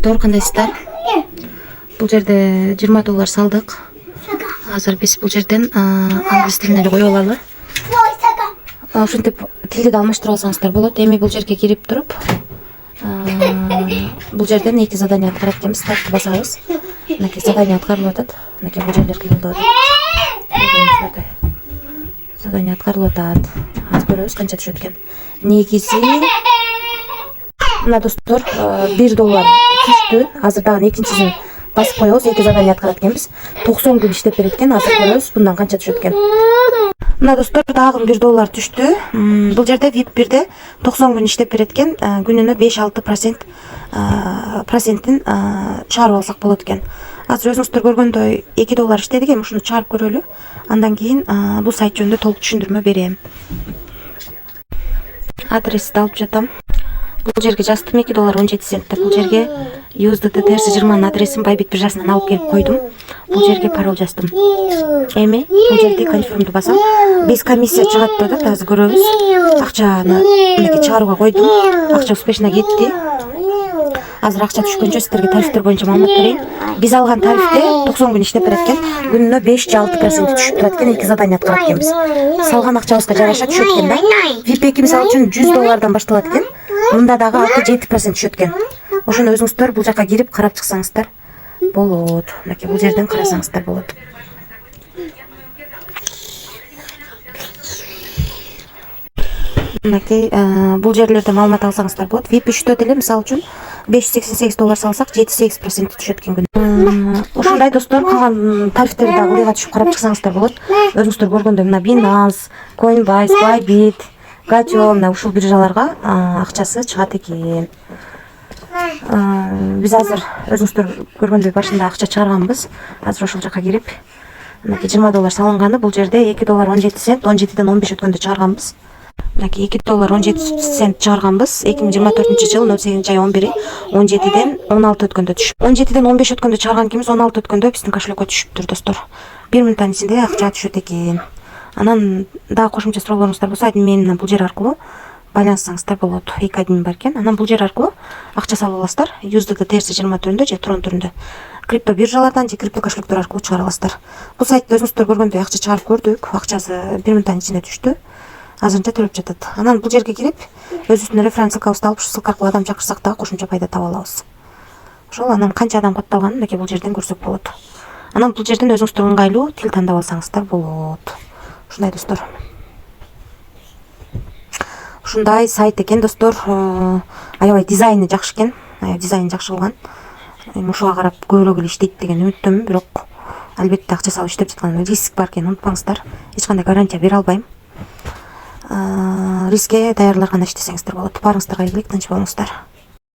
достор, кандайсыздар? Бул жерде $20 салдык. Азыр биз бул жерден англис тилине эле коюп алалы. Ушинтип тилди алмаштырып алсаңыздар болот. Эми бул жерге кирип туруп, бул жерден 2 задание аткарат экенбиз. Стартты басабыз. Мынакей задание аткарылып атат. Мынакей бул жерлер кыйылдап атат. Задание аткарылып атат. Азыр көрөбүз канча түшөт экен. Негизи мына достор $1 түштү. Азыр дагы экинчисин басып коебуз. 2 задание аткарат экенбиз. 90 күн иштеп берет экен. Азыр көрөбүз bundan канча түшөт экен. Мына достор дагы $1 түштү. Бул жерде VIP 1де 90 күн иштеп берет экен. Күнүнө 5-6% процентин чыгарып алсак болот экен. Азыр өзүңүздөр көргөндөй $2 иштедик. Эми ушуну чыгарып көрөлү. Андан кийин бул сайт жөнүндө толук түшүндүрмө берем. Адрести алып жатам. Бул жерге жаздым $2.17 деп. Бул жерге USDT TRS20 адресин Bybit биржасынан алып келип койдум. Бул жерге пароль жаздым. Эми бул жерде конфирмду басам. Без комиссия чыгат деп атат. Азыр көрөбүз. Акчаны мынакей чыгарууга койдум. Акча успешно кетти. Азыр акча түшкөнчө сиздерге тарифтер боюнча маалымат берейин. Биз алган тарифте 90 күн иштеп берет экен. Күнүнө 5-6% түшүп турат экен. 2 задание аткарат экенбиз. Салган акчабызга жараша түшөт экен да. VIP 2 мисалы үчүн $100 башталат экен. Мында дагы 6-7% түшөт экен. Ошону өзүңүздөр бул жака кирип карап чыксаңыздар болот. Мынакей бул жерден карасаңыздар болот. Мынакей бул жерлерде маалымат алсаңыздар болот. VIP 3дө деле мисалы үчүн $588 салсак 7-8% түшөт экен күнүнө. Ушундай достор, калган тарифтерди дагы ылайга түшүп карап чыксаңыздар болот. Өзүңүздөр көргөндөй мына Binance, Coinbase, Bybit, Gacho мына ушул биржаларга акчасы чыгат экен. Биз азыр өзүңүздөр көргөндөй башында акча чыгарганбыз. Азыр ошол жака кирип, мынакей $20 салынганы, бул жерде $2.17, 17ден 15 өткөндө чыгарганбыз. Мынакей $2.17 чыгарганбыз. 2024-жылы 08-ай 11-и 17ден 16 өткөндө түшүп. 17ден 15 өткөндө чыгарган экенбиз, 16 өткөндө биздин кошелекке түшүптүр достор. 1 минуттан ичинде акча түшөт экен. Анан дагы кошумча суроолоруңуздар болсо, админ менен бул жер аркылуу байланыссаңыздар болот. 2 админ бар экен. Анан бул жер аркылуу акча салып аласыздар. USDT TRS20 түрүндө же Tron түрүндө. Крипто биржалардан же крипто кошелектер аркылуу чыгара аласыздар. Бул сайтты өзүңүздөр көргөндөй акча чыгарып көрдүк. Акчасы 1 минуттан ичинде түштү. Азырынча төлөп жатат. Анан бул жерге кирип, өзүбүздүн референс ссылкабызды алып, ушул ссылка аркылуу адам чакырсак дагы кошумча пайда таба алабыз. Ошол анан канча адам катталганын мынакей бул жерден көрсөк болот. Анан бул жерден өзүңүздөр ыңгайлуу тил тандап алсаңыздар болот. Ушундай достор. Ушундай сайт экен достор. Аябай дизайны жакшы экен. Дизайн жакшы кылган. Эми ушуга карап көбүрөөк эле иштейт деген үмүттөмүн, бирок албетте акча салып иштеп жаткан риск бар экенин унутпаңыздар. Эч кандай гарантия бере албайм. Рискке даярдалганда иштесеңиздер болот. Барыңыздарга ийгилик, тынч болуңуздар.